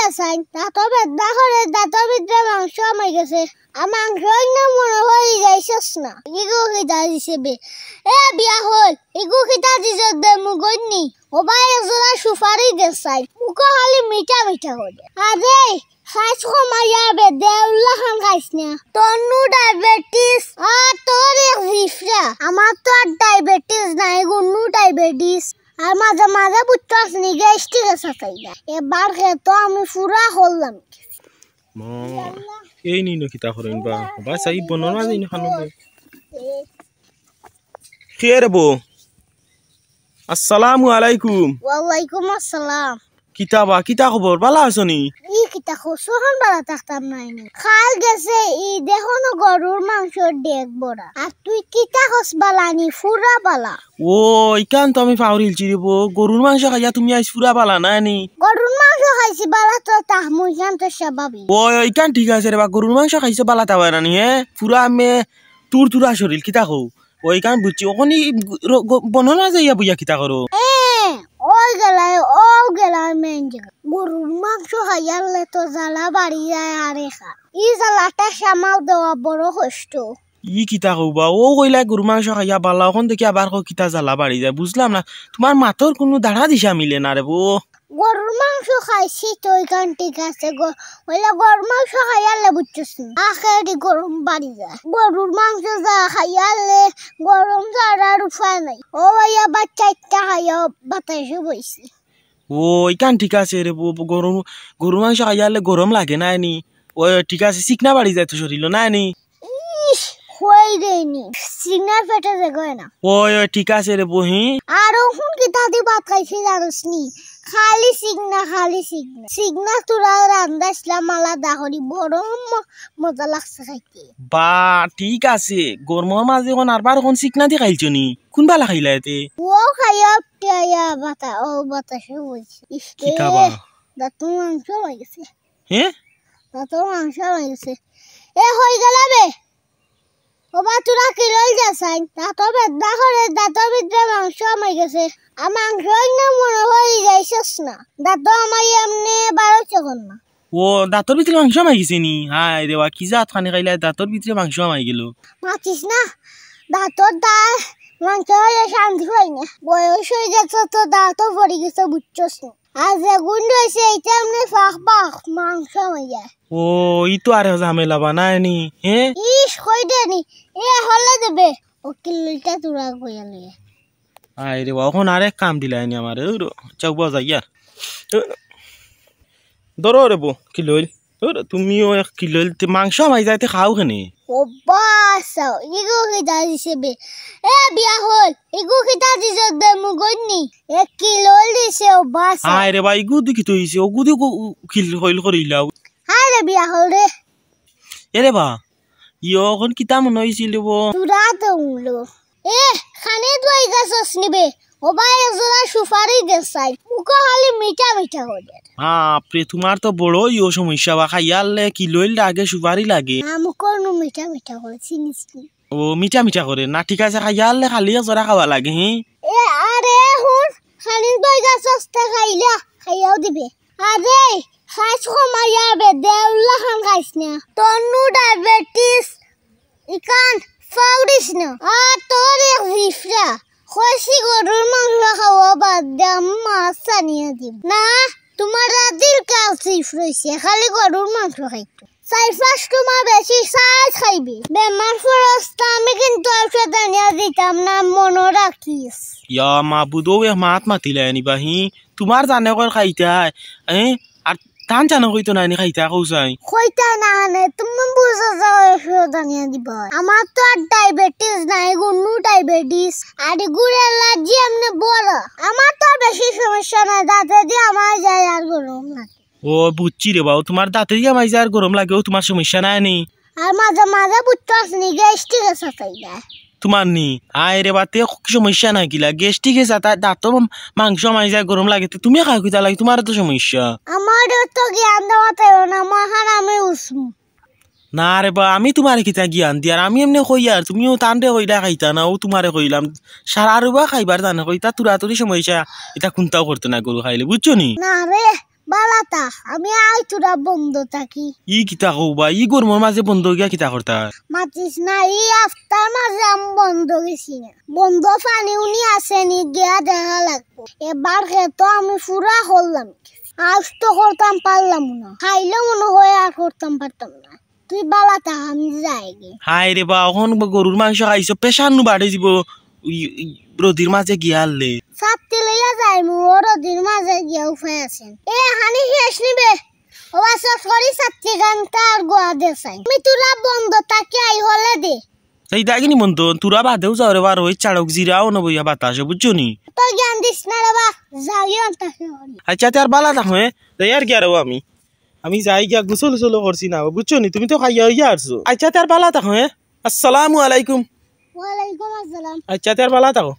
যাচ্ছেন দাঁতর বেদনা করে দাঁতর ভিতরে মাংস আমার গেছে আর মাংস না মনে হয় যাইছস না ইগো খিদা দিছে এ বিয়া হল ইগো খিদা দিছে দে মুগনি ও ভাই জোড়া সুপারি দেছাই মুখ খালি মিঠা মিঠা করে আরে খাইছ কমাইয়া বে দেউলা খান খাইছ না তন্নু ডায়াবেটিস তোর জিফরা আমার তো আর ডায়াবেটিস নাই গুন্নু ডায়াবেটিস আর মাঝে মাঝে বুঝছস নি গ্যাস্ট্রিক আছে তাইলা এবার খেতো আমি পুরা হলাম এই নি নকিতা করেন বা বাস আই বনন না দিন খানো খের বো আসসালামু আলাইকুম ওয়ালাইকুম আসসালাম কিতা খবর ভালো আছনি ই কিতা খোসন বালা থাকতাম নাই খাল গেছে ই দেখো না গরুর মাংসর ডেক বড়া আর তুই কিতা খস বালানি ফুরা বালা ও ইকান তো আমি পাউরিল চিরিব গরুর মাংস খাইয়া তুমি আইস ফুরা বালা না নি গরুর মাংস খাইছি বালা তো তাহমুই খান তো স্বাভাবিক ও ইকান ঠিক আছে রে বা গরুর মাংস খাইছে বালা তাওয়া না নি হে ফুরা মে তুরা শরীর কিতা কও ওই কান বুঝছি ওখানে বননা যাইয়া বুইয়া কিতা করো ওই গেলাই মেন জায়গা গরুর মাংস খাইয়ালে তো জ্বালা বাড়ি যায় আরে খা ই জ্বালাটা সামাল দেওয়া বড় কষ্ট ই কিতা কবা ও কইলা গরু মাংস খাইয়া বালা ওখান থেকে আবার কিতা জ্বালা বাড়ি যায় বুঝলাম না তোমার মাথর কোনো দাঁড়া দিশা মিলে না রে বো গরুর মাংস খাইছি তো ওইখান ঠিক আছে ওইলা গরুর মাংস খাইয়ালে বুঝছিস আখেরি গরম বাড়ি যায় গরুর মাংস যা খাইয়ালে গরম যাওয়ার উপায় নাই ও ভাইয়া বাচ্চা একটা খাইয়া বাতাসে বইছি ও ইকান ঠিক আছে রে বো গরু মাংস খাইয়ালে গরম লাগে না নি ও ঠিক আছে চিকনা বাড়ি যায় তো শরীর না নি হই দেনি সিগনাল ফেটে যায় না ও ঠিক আছে রে বো হি আর ওখান কি দাদি ভাত খাইছি জানোস নি খালি সিগনা তোরা রান্দাসলা মালা দাহরি বড় মজা লাগছে খাইতে বা ঠিক আছে গরমের মাঝে এখন আরবার এখন চিকনা দিয়ে খাইছো নি কোন বালা খাইলা এতে ও খাইয়া টিয়া বাতাসে বলছি কি খাবা দাঁত মাংস হয়ে গেছে হ্যাঁ দাঁত মাংস হয়ে গেছে এ হয়ে গেল বে ও বা তোরা কি লই যাচ্ছেন দাঁতর বেদনা করে দাঁতর ভিতরে মাংস আমার গেছে আর মাংস না মনে হয় যাইছস না দাঁত আমার এমনি বাড়ছে কোন না ও দাঁতর ভিতরে মাংস মাই গেছে নি হাই রে বা কি জাত খানে খাইলা দাঁতর ভিতরে মাংস মাই গেল মাছিস না দাঁতর মাংস হয়ে শান্তি হয় না বয়স হয়ে যাচ্ছে তো দাঁতও পড়ে গেছে বুঝছস না আর যে গুন্ড হয়েছে এইটা এমনি পাখ মাংস হয়ে যায় ও ই তো আর ঝামেলা বানায় নি হ্যাঁ ইস কই দেনি এ হলে দেবে ও কিলটা তোরা কইয়া লইয়া আই রে এখন আরেক কাম দিলাইনি আমার চাউবা যাই আর ধরো রে বো কিলোল তুমিও এক কিলোল মাংস মাই যাইতে খাও কেনে ও বাস ইগো খিদা দিছে এ বিয়া হল ইগো খিদা দিছে দে মুগনি 1 কিলো দিছে ও বাস আই রে ভাই গুদি কি তইছে ও গুদি কিল হইল করিলাও আরে বিয়া হল রে এরে বা ইও এখন কিতা মন হইছিল বো তুরা তো উলো এ খানে দুই গাছস নিবে ও ভাই জোড়া সুপারি দেছাই মুখ খালি মিঠা মিঠা করে আপরে তোমার তো বড় ইও সমস্যা বা খাইয়ালে কিলোল লাগে সুপারি লাগে মুখ নু মিঠা মিঠা করে চিনিস ও মিঠা মিঠা করে না ঠিক আছে খাইয়ালে খালি জোড়া খাওয়া লাগে হি এ আরে হুন খানি দুই গাছস তে খাইয়াও দিবে আরে খাইছ কমাইয়া বে দেউলা খান খাইছ না তন্নু ডায়াবেটিস ইকান ফাউরিস না তোর জিফরা খসি গরুর মাংস খাওয়া বাদ দে মাছ আনিয়ে দিব না তোমার দিল কাউ জিফ রয়েছে খালি গরুর মাংস খাইতো সাইফাস তোমার বেশি সাজ খাইবে বেমার ফরস্তা আমি কিন্তু ঔষধ আনিয়ে দিতাম না মনে রাখিস ইয়া মাবুদো মাত মাতিলানি বাহি তোমার জানে কর খাইতা আর টান জানো কইতো না খাইতা কৌসাই কইতা না নে তুমি বুঝা যাও ঔষধ আনিয়ে দিব আমার তো আর ডায়াবেটিস নাই গুন্নু ডায়াবেটিস আর গুড় অ্যালার্জি এমনি বড় আমার তো বেশি সমস্যা নাই দাঁতে দিয়ে আমার যায় আর গরম লাগে ও বুঝছি রে বাবু তোমার দাঁতে দিয়ে আমার যায় আর গরম লাগেও তোমার সমস্যা নাই নি আর মাঝে মাঝে বুঝছস নি গ্যাস্ট্রিক আছে তাইলা তোমার নি আয় রে বাতে সমস্যা নাই কিলা গ্যাস্ট্রিক আছে দাঁত মাংস মাই যায় গরম লাগে তুমি খাও কিতা লাগে তোমার তো সমস্যা আমার তো জ্ঞান দেওয়া তাই না মহান আমি উসমু না রে বা আমি তোমার কিতা জ্ঞান দি আর আমি এমনি কই আর তুমিও টানতে কইলা খাইতা না ও তোমারে কইলাম সারা রুবা খাইবার জানে কইতা তুরাতুরি সমস্যা এটা কোনটাও করতে না গরু খাইলে বুঝছো নি না রে বালাতা আমি আই তোরা বন্ধ থাকি ই কিতা কও বা ই গরমর মাঝে বন্ধ গিয়া কিতা করতা মাতিস না এই আফতার মাঝে আমি বন্ধ গেছি না বন্ধ পানি উনি আসেনি গিয়া দেখা লাগবো এবার খেতো আমি পুরা করলাম আজ তো করতাম পারলাম না খাইলে মনে হয় আর করতাম পারতাম না তুই বালাতা আমি যাই গে হাই রে বা এখন গরুর মাংস খাইছো পেশার নু বাড়ে যাব রোদির মাঝে গিয়া আনলে সাতটি লইয়া যাই মোর দিন মাঝে গিয়া উপায় আছেন এ হানি শেষ নিবে ওবা সরি সাতটি ঘন্টা আর গোয়া দেসাই আমি তোরা বন্ধ থাকি আই হলে দে এই দাগিনি মন্ত তুরা বাদেও যাও রে বার ওই চাড়ক জিরাও না বইয়া বাতাসে বুঝছো নি তো জ্ঞান দিস না রে বা যাইও তাকে আচ্ছা তার বালা থাকো যাই আর কি আর আমি যাই গিয়া গোসল গোসল করছি না বুঝছো নি তুমি তো খাইয়া হইয়া আসছো আচ্ছা তার বালা থাকো আসসালামু আলাইকুম ওয়ালাইকুম আসসালাম আচ্ছা তার বালা থাকো